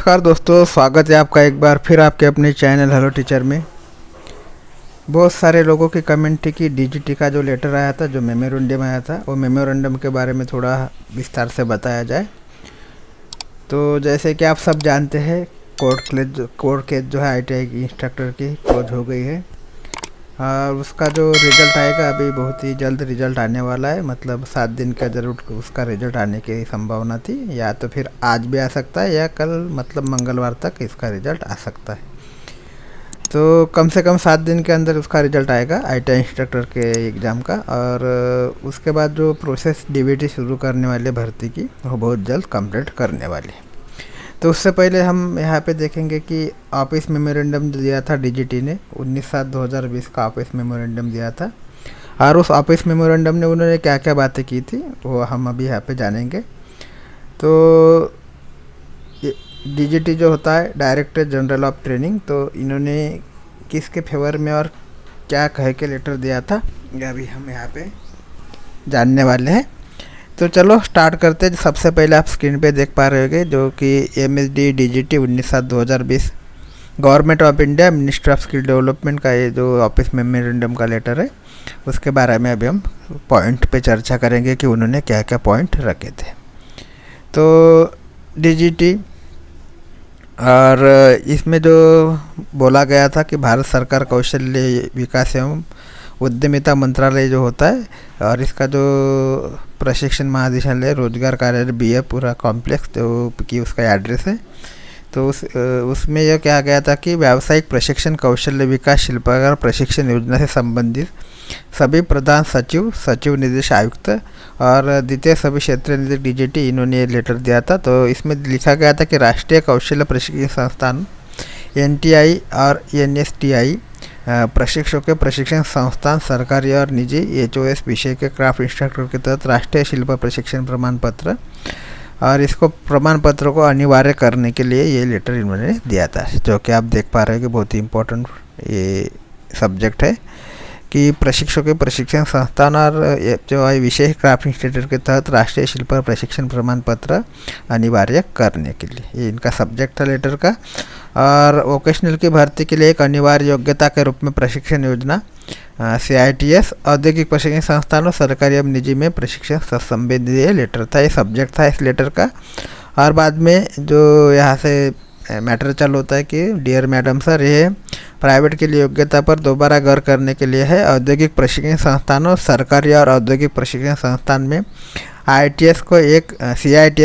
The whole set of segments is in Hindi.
नमस्कार दोस्तों, स्वागत है आपका एक बार फिर आपके अपने चैनल हेलो टीचर में। बहुत सारे लोगों की कमेंट थी कि डीजीटी का जो लेटर आया था, जो मेमोरेंडम आया था, वो मेमोरेंडम के बारे में थोड़ा विस्तार से बताया जाए। तो जैसे कि आप सब जानते हैं, कोर्ट केस जो है आईटीआई की इंस्ट्रक्टर की क्लोज हो गई है और उसका जो रिज़ल्ट आएगा अभी बहुत ही जल्द रिज़ल्ट आने वाला है। मतलब 7 दिन का ज़रूर उसका रिज़ल्ट आने की संभावना थी, या तो फिर आज भी आ सकता है या कल मतलब मंगलवार तक इसका रिज़ल्ट आ सकता है। तो कम से कम 7 दिन के अंदर उसका रिज़ल्ट आएगा आईटीआई इंस्ट्रक्टर के एग्ज़ाम का। और उसके बाद जो प्रोसेस डीबीटी शुरू करने वाले भर्ती की, वो बहुत जल्द कंप्लीट करने वाले। तो उससे पहले हम यहाँ पे देखेंगे कि ऑफिस मेमोरेंडम जो दिया था डीजीटी ने 19/7/2020 का ऑफिस मेमोरेंडम दिया था, और उस ऑफिस मेमोरेंडम ने उन्होंने क्या क्या बातें की थी वो हम अभी यहाँ पे जानेंगे। तो डीजीटी जो होता है डायरेक्टर जनरल ऑफ ट्रेनिंग, तो इन्होंने किसके फेवर में और क्या कह के लेटर दिया था ये अभी हम यहाँ पे जानने वाले हैं। तो चलो स्टार्ट करते हैं। सबसे पहले आप स्क्रीन पे देख पा रहे होंगे जो कि MSD DGT 19/7/2020 government of India ministry of skill development का ये जो ऑफिस मेमोरेंडम का लेटर है, उसके बारे में अभी हम पॉइंट पे चर्चा करेंगे कि उन्होंने क्या क्या पॉइंट रखे थे। तो डीजीटी और इसमें जो बोला गया था कि भारत सरकार कौशल्य विकास एवं उद्यमिता मंत्रालय जो होता है, और इसका जो प्रशिक्षण महानिदेशालय रोजगार कार्यालय BA पूरा कॉम्प्लेक्स जो कि उसका एड्रेस है। तो उसमें यह कहा गया था कि व्यावसायिक प्रशिक्षण कौशल्य विकास शिल्पकार प्रशिक्षण योजना से संबंधित सभी प्रधान सचिव, सचिव निदेश आयुक्त और द्वितीय सभी क्षेत्रीय निदेशक डीजीटी, इन्होंने ये लेटर दिया था। तो इसमें लिखा गया था कि राष्ट्रीय कौशल्य प्रशिक्षण संस्थान NTI और NSTI प्रशिक्षकों के प्रशिक्षण संस्थान सरकारी और निजी HOS विषय के क्राफ्ट इंस्ट्रक्टर के तहत राष्ट्रीय शिल्प प्रशिक्षण प्रमाण पत्र, और इसको प्रमाण पत्र को अनिवार्य करने के लिए ये लेटर इन्होंने दिया था, जो कि आप देख पा रहे हैं कि बहुत ही इम्पोर्टेंट ये सब्जेक्ट है कि प्रशिक्षकों के प्रशिक्षण संस्थान और जो विशेष क्राफ्ट इंस्टीट्यूट के तहत राष्ट्रीय शिल्प प्रशिक्षण प्रमाण पत्र अनिवार्य करने के लिए, ये इनका सब्जेक्ट था लेटर का। और वोकेशनल की भर्ती के लिए एक अनिवार्य योग्यता के रूप में प्रशिक्षण योजना CITS औद्योगिक प्रशिक्षण संस्थानों सरकारी एवं निजी में प्रशिक्षण संबंधी ये लेटर था, ये सब्जेक्ट था इस लेटर का। और बाद में जो यहाँ से मैटर चालू होता है कि डियर मैडम सर, ये प्राइवेट के लिए योग्यता पर दोबारा गौर करने के लिए है। औद्योगिक प्रशिक्षण संस्थानों सरकारी और औद्योगिक प्रशिक्षण संस्थान में CITS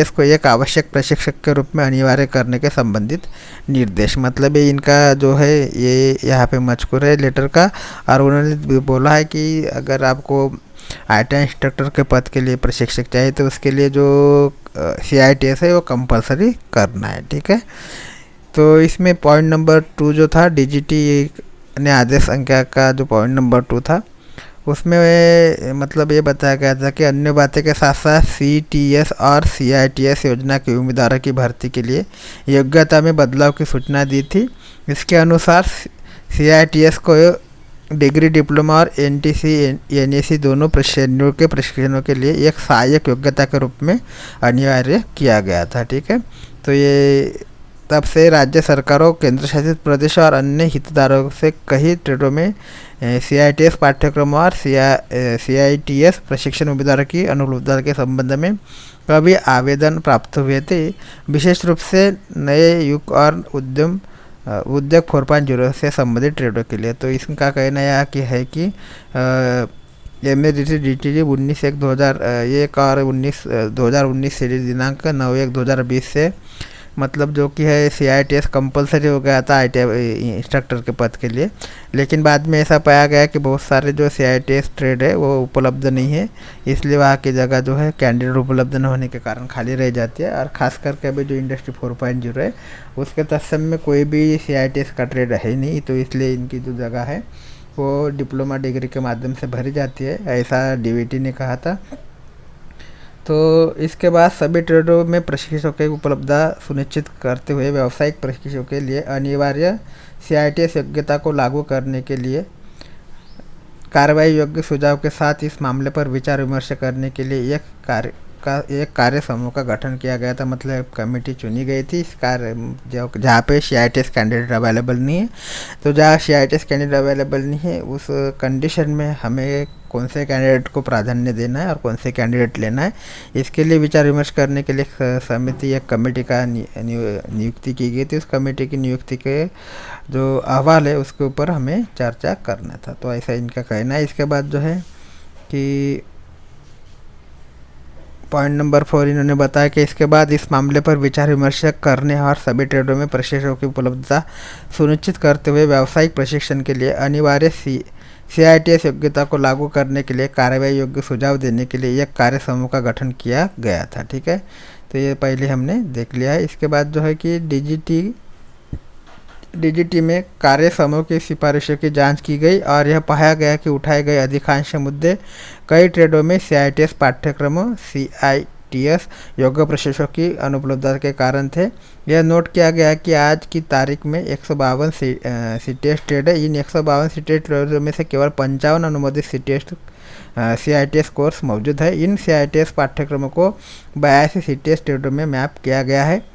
को एक आवश्यक प्रशिक्षक के रूप में अनिवार्य करने के संबंधित निर्देश, मतलब ये इनका जो है ये यहाँ पे मजकूर है लेटर का। और उन्होंने बोला है कि अगर आपको ITI इंस्ट्रक्टर के पद के लिए प्रशिक्षक चाहिए तो उसके लिए जो CITS है वो कंपलसरी करना है, ठीक है। तो इसमें पॉइंट नंबर 2 जो था डीजीटी ने आदेश संख्या का जो पॉइंट नंबर 2 था, उसमें मतलब ये बताया गया था कि अन्य बातें के साथ साथ CTS और CITS योजना के उम्मीदवारों की भर्ती के लिए योग्यता में बदलाव की सूचना दी थी। इसके अनुसार CITS को डिग्री, डिप्लोमा और NTC NAC दोनों श्रेणियों के प्रशिक्षणों के लिए एक सहायक योग्यता के रूप में अनिवार्य किया गया था, ठीक है। तो ये तब से राज्य सरकारों, केंद्र शासित प्रदेश और अन्य हितधारकों से कई ट्रेडों में CITS पाठ्यक्रम और CITS प्रशिक्षण उम्मीदवारों की अनुपलब्धता के संबंध में कभी आवेदन प्राप्त हुए थे, विशेष रूप से नए युग और उद्योग 4.0 से संबंधित ट्रेडों के लिए। तो इसका कहना यह कि है कि MSD 19/1/2001 और 2019 से दिनांक 9/1/2020 से मतलब जो कि है CITS कंपलसरी हो गया था ITI इंस्ट्रक्टर के पद के लिए। लेकिन बाद में ऐसा पाया गया कि बहुत सारे जो CITS ट्रेड है वो उपलब्ध नहीं है, इसलिए वहाँ की जगह जो है कैंडिडेट उपलब्ध न होने के कारण खाली रह जाती है। और ख़ास करके अभी जो इंडस्ट्री 4.0 है उसके तत्सम में कोई भी CITS का ट्रेड है नहीं, तो इसलिए इनकी जो जगह है वो डिप्लोमा डिग्री के माध्यम से भरी जाती है, ऐसा DVT ने कहा था। तो इसके बाद सभी ट्रेडों में प्रशिक्षकों की उपलब्धता सुनिश्चित करते हुए व्यावसायिक प्रशिक्षकों के लिए अनिवार्य CITS योग्यता को लागू करने के लिए कार्रवाई योग्य सुझाव के साथ इस मामले पर विचार विमर्श करने के लिए एक का एक कार्य समूह का गठन किया गया था, मतलब कमेटी चुनी गई थी इस कार्य जो जहाँ पे CITS कैंडिडेट अवेलेबल नहीं है। तो जहाँ CITS कैंडिडेट अवेलेबल नहीं है उस कंडीशन में हमें कौन से कैंडिडेट को प्राधान्य देना है और कौन से कैंडिडेट लेना है, इसके लिए विचार विमर्श करने के लिए समिति एक कमेटी का नियुक्ति की गई थी। उस कमेटी की नियुक्ति के जो अहवाल है उसके ऊपर हमें चर्चा करना था। तो ऐसा इनका कहना है। इसके बाद जो है कि पॉइंट नंबर 4 इन्होंने बताया कि इसके बाद इस मामले पर विचार विमर्श करने और सभी ट्रेडों में प्रशिक्षकों की उपलब्धता सुनिश्चित करते हुए व्यावसायिक प्रशिक्षण के लिए अनिवार्य CITS योग्यता को लागू करने के लिए कार्यवाही योग्य सुझाव देने के लिए एक कार्य समूह का गठन किया गया था। ठीक है, तो ये पहले हमने देख लिया है। इसके बाद जो है कि DGT में कार्य समूह की सिफारिशों की जांच की गई और यह पाया गया कि उठाए गए अधिकांश मुद्दे कई ट्रेडों में CITS पाठ्यक्रमों CITS योग्य प्रशिक्षकों की अनुपलब्धता के कारण थे। यह नोट किया गया कि आज की तारीख में 152 CTS ट्रेड है। इन 152 CTS ट्रेडों में से केवल 55 अनुमोदित CITS कोर्स मौजूद है। इन CITS पाठ्यक्रमों को 82 CTS ट्रेडों में मैप किया गया है।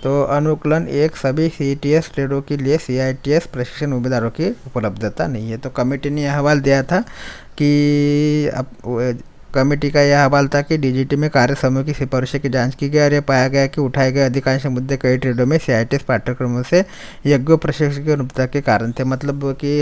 तो अनुकूलन एक सभी CTS ट्रेडों के लिए CITS प्रशिक्षण उम्मीदवारों की उपलब्धता नहीं है। तो कमेटी ने यह अहवाल दिया था कि कमेटी का यह अहवाल था कि DGT में कार्य समूह की सिफारिशों की जांच की गई और यह पाया गया कि उठाए गए अधिकांश मुद्दे कई ट्रेडों में CITS पाठ्यक्रमों से योग्य प्रशिक्षण की अनुपलब्धता के कारण थे। मतलब कि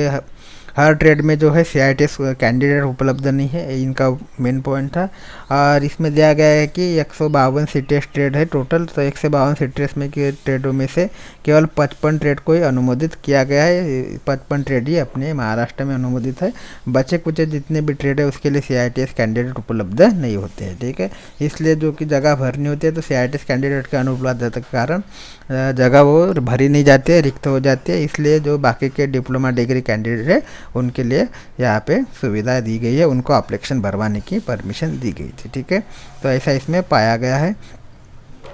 हर ट्रेड में जो है CITS कैंडिडेट उपलब्ध नहीं है, इनका मेन पॉइंट था। और इसमें दिया गया है कि 152 CTS ट्रेड है टोटल। तो 152 CTS में के ट्रेडों में से केवल 55 ट्रेड को ही अनुमोदित किया गया है। 55 ट्रेड ही अपने महाराष्ट्र में अनुमोदित है। बचे कुछ जितने भी ट्रेड है उसके लिए CITS कैंडिडेट उपलब्ध नहीं होते हैं। ठीक है, इसलिए जो कि जगह भरनी होती है तो CITS कैंडिडेट के अनुपलब्धता के कारण जगह वो भरी नहीं जाती है, रिक्त हो जाती है। इसलिए जो बाकी के डिप्लोमा डिग्री कैंडिडेट है उनके लिए यहाँ पे सुविधा दी गई है, उनको एप्लीकेशन भरवाने की परमिशन दी गई थी। ठीक है, तो ऐसा इसमें पाया गया है।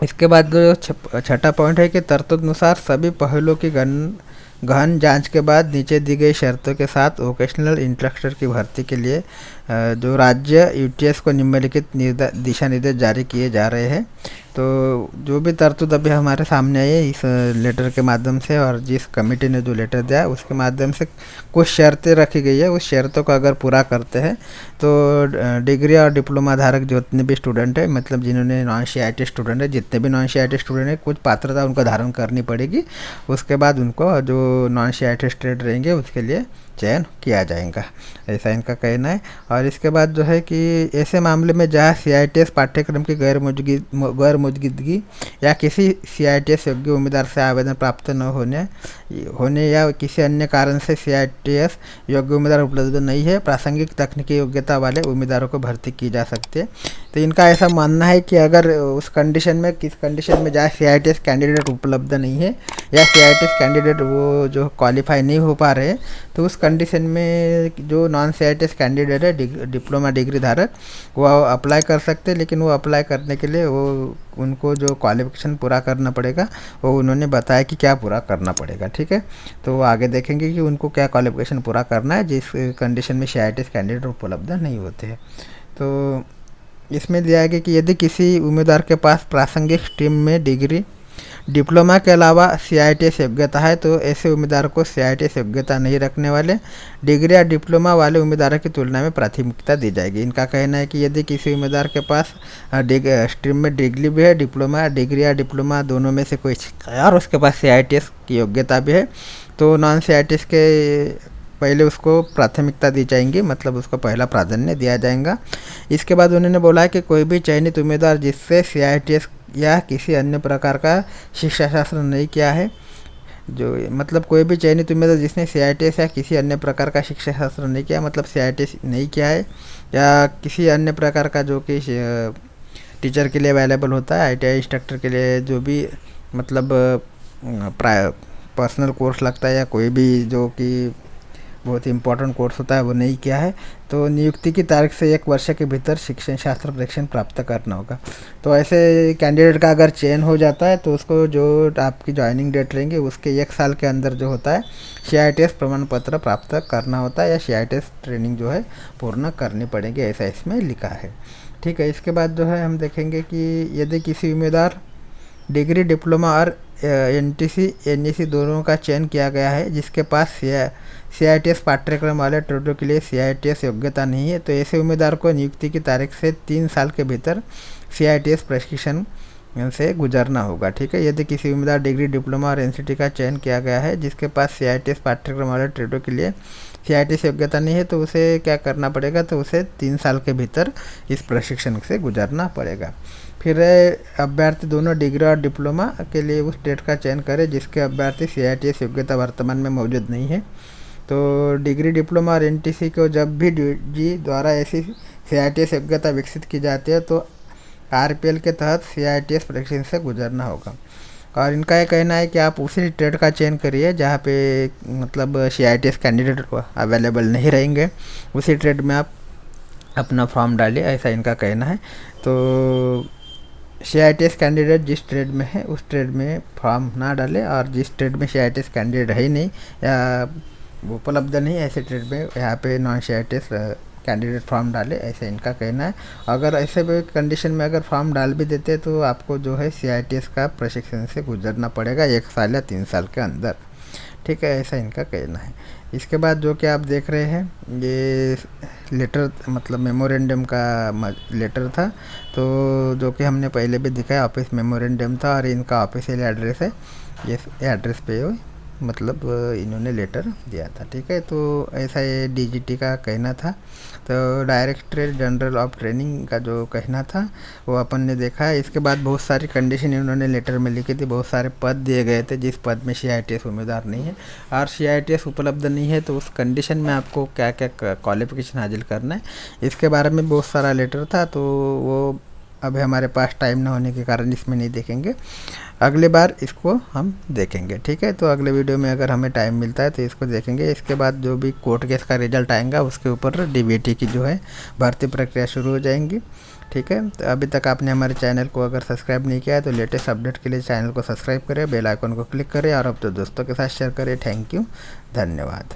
इसके बाद जो छठा पॉइंट है कि तरतुदनुसार सभी पहलुओं की गहन जांच के बाद नीचे दी गई शर्तों के साथ वोकेशनल इंस्ट्रक्टर की भर्ती के लिए जो राज्य UTS को निम्नलिखित दिशा निर्देश जारी किए जा रहे हैं। तो जो भी तरतूद अभी हमारे सामने आई है इस लेटर के माध्यम से और जिस कमेटी ने जो लेटर दिया उसके माध्यम से कुछ शर्तें रखी गई है। उस शर्तों को अगर पूरा करते हैं तो डिग्री और डिप्लोमा धारक जितने भी स्टूडेंट है, मतलब जिन्होंने नॉन CITS स्टूडेंट है, जितने भी नॉन CITS स्टूडेंट है, कुछ पात्रता उनको धारण करनी पड़ेगी। उसके बाद उनको जो नॉन CITS ट्रेड रहेंगे उसके लिए चयन किया जाएगा, ऐसा इनका कहना है। और इसके बाद जो है कि ऐसे मामले में जहाँ CITS पाठ्यक्रम की गैर मौजूदगी या किसी CITS योग्य उम्मीदवार से आवेदन प्राप्त न होने या किसी अन्य कारण से CITS योग्य उम्मीदवार उपलब्ध नहीं है, प्रासंगिक तकनीकी योग्यता वाले उम्मीदवारों को भर्ती की जा सकती है। तो इनका ऐसा मानना है कि अगर उस कंडीशन में किस कंडीशन में जहाँ CITS कैंडिडेट उपलब्ध नहीं है या CITS कैंडिडेट वो जो क्वालिफाई नहीं हो पा रहे, तो उस कंडीशन में जो नॉन CITS कैंडिडेट है डिप्लोमा डिग्री धारक वो अप्लाई कर सकते हैं। लेकिन वो अप्लाई करने के लिए वो उनको जो क्वालिफिकेशन पूरा करना पड़ेगा वो उन्होंने बताया कि क्या पूरा करना पड़ेगा। ठीक है, तो वो आगे देखेंगे कि उनको क्या क्वालिफिकेशन पूरा करना है जिस कंडीशन में CITS कैंडिडेट उपलब्ध नहीं होते हैं। तो इसमें दिया गया कि यदि किसी उम्मीदवार के पास प्रासंगिक स्ट्रीम में डिग्री डिप्लोमा के अलावा CITS योग्यता है तो ऐसे उम्मीदवार को CITS योग्यता नहीं रखने वाले डिग्री या डिप्लोमा वाले उम्मीदवारों की तुलना में प्राथमिकता दी जाएगी। इनका कहना है कि यदि किसी उम्मीदवार के पास स्ट्रीम में डिग्री भी है, डिग्री या डिप्लोमा दोनों में से कोई और उसके पास CITS की योग्यता भी है तो नॉन CITS के पहले उसको प्राथमिकता दी जाएंगी, मतलब उसको पहला प्राधान्य दिया जाएगा। इसके बाद उन्होंने बोला कि कोई भी चयनित उम्मीदवार जिससे CITS या किसी अन्य प्रकार का शिक्षा शास्त्र नहीं किया है, जो मतलब कोई भी चयनित उम्मीदवार जिसने CITS या किसी अन्य प्रकार का शिक्षा शास्त्र नहीं किया, मतलब CITS नहीं किया है या किसी अन्य प्रकार का जो कि टीचर के लिए अवेलेबल होता है, ITI इंस्ट्रक्टर के लिए जो भी मतलब पर्सनल कोर्स लगता है या कोई भी जो कि बहुत ही इंपॉर्टेंट कोर्स होता है वो नहीं किया है, तो नियुक्ति की तारीख से 1 वर्ष के भीतर शिक्षण शास्त्र प्रशिक्षण प्राप्त करना होगा। तो ऐसे कैंडिडेट का अगर चयन हो जाता है तो उसको जो आपकी ज्वाइनिंग डेट रहेंगे उसके 1 साल के अंदर जो होता है CITS प्रमाण पत्र प्राप्त करना होता है या CITS ट्रेनिंग जो है पूर्ण करनी पड़ेगी, ऐसा इसमें लिखा है। ठीक है। इसके बाद जो है हम देखेंगे कि यदि किसी उम्मीदवार डिग्री, डिप्लोमा और एनटीसी, एनईसी दोनों का चयन किया गया है, जिसके पास CITS पाठ्यक्रम वाले ट्रेडों के लिए CITS योग्यता नहीं है, तो ऐसे उम्मीदवार को नियुक्ति की तारीख से 3 साल के भीतर CITS प्रशिक्षण से गुजरना होगा। ठीक है। यदि किसी उम्मीदवार डिग्री, डिप्लोमा और एनसीटी का चयन किया गया है, जिसके पास CITS पाठ्यक्रम वाले ट्रेडों के लिए CITS योग्यता नहीं है, तो उसे क्या करना पड़ेगा, तो उसे 3 साल के भीतर इस प्रशिक्षण से गुजरना पड़ेगा। फिर अभ्यर्थी दोनों डिग्री और डिप्लोमा के लिए उस ट्रेड का चयन करे जिसके अभ्यर्थी CITS योग्यता वर्तमान में मौजूद नहीं है। तो डिग्री, डिप्लोमा और एनटीसी को जब भी DG द्वारा ऐसी CITS योग्यता विकसित की जाती है, तो RPL के तहत CITS प्रशिक्षण से गुजरना होगा। और इनका ये कहना है कि आप उसी ट्रेड का चयन करिए जहाँ पे मतलब CITS कैंडिडेट अवेलेबल नहीं रहेंगे, उसी ट्रेड में आप अपना फॉर्म डालिए, ऐसा इनका कहना है। तो CITS कैंडिडेट जिस ट्रेड में है उस ट्रेड में फॉर्म ना डालें, और जिस ट्रेड में CITS कैंडिडेट है ही नहीं या वो उपलब्ध नहीं, ऐसे ट्रेड में यहाँ पे नॉन CITS कैंडिडेट फॉर्म डाले, ऐसे इनका कहना है। अगर ऐसे भी कंडीशन में अगर फॉर्म डाल भी देते तो आपको जो है CITS का प्रशिक्षण से गुजरना पड़ेगा 1 साल या 3 साल के अंदर। ठीक है, ऐसा इनका कहना है। इसके बाद जो कि आप देख रहे हैं ये लेटर मतलब मेमोरेंडम का लेटर था, तो जो कि हमने पहले भी दिखाया, ऑफिस मेमोरेंडम था और इनका ऑफिशियल एड्रेस है, ये एड्रेस पे मतलब इन्होंने लेटर दिया था। ठीक है, तो ऐसा ये DGT का कहना था। तो डायरेक्टरेट जनरल ऑफ ट्रेनिंग का जो कहना था वो अपन ने देखा है। इसके बाद बहुत सारी कंडीशन इन्होंने लेटर में लिखी थी, बहुत सारे पद दिए गए थे जिस पद में CITS उम्मीदवार नहीं है और CITS उपलब्ध नहीं है, तो उस कंडीशन में आपको क्या क्या क्वालिफिकेशन हासिल करना है, इसके बारे में बहुत सारा लेटर था। तो वो अभी हमारे पास टाइम ना होने के कारण इसमें नहीं देखेंगे, अगले बार इसको हम देखेंगे। ठीक है, तो अगले वीडियो में अगर हमें टाइम मिलता है तो इसको देखेंगे। इसके बाद जो भी कोर्ट केस का रिजल्ट आएगा उसके ऊपर DBT की जो है भर्ती प्रक्रिया शुरू हो जाएंगी। ठीक है, तो अभी तक आपने हमारे चैनल को अगर सब्सक्राइब नहीं किया है तो लेटेस्ट अपडेट के लिए चैनल को सब्सक्राइब करें, बेल आइकन को क्लिक करें और अब तो दोस्तों के साथ शेयर करें। थैंक यू, धन्यवाद।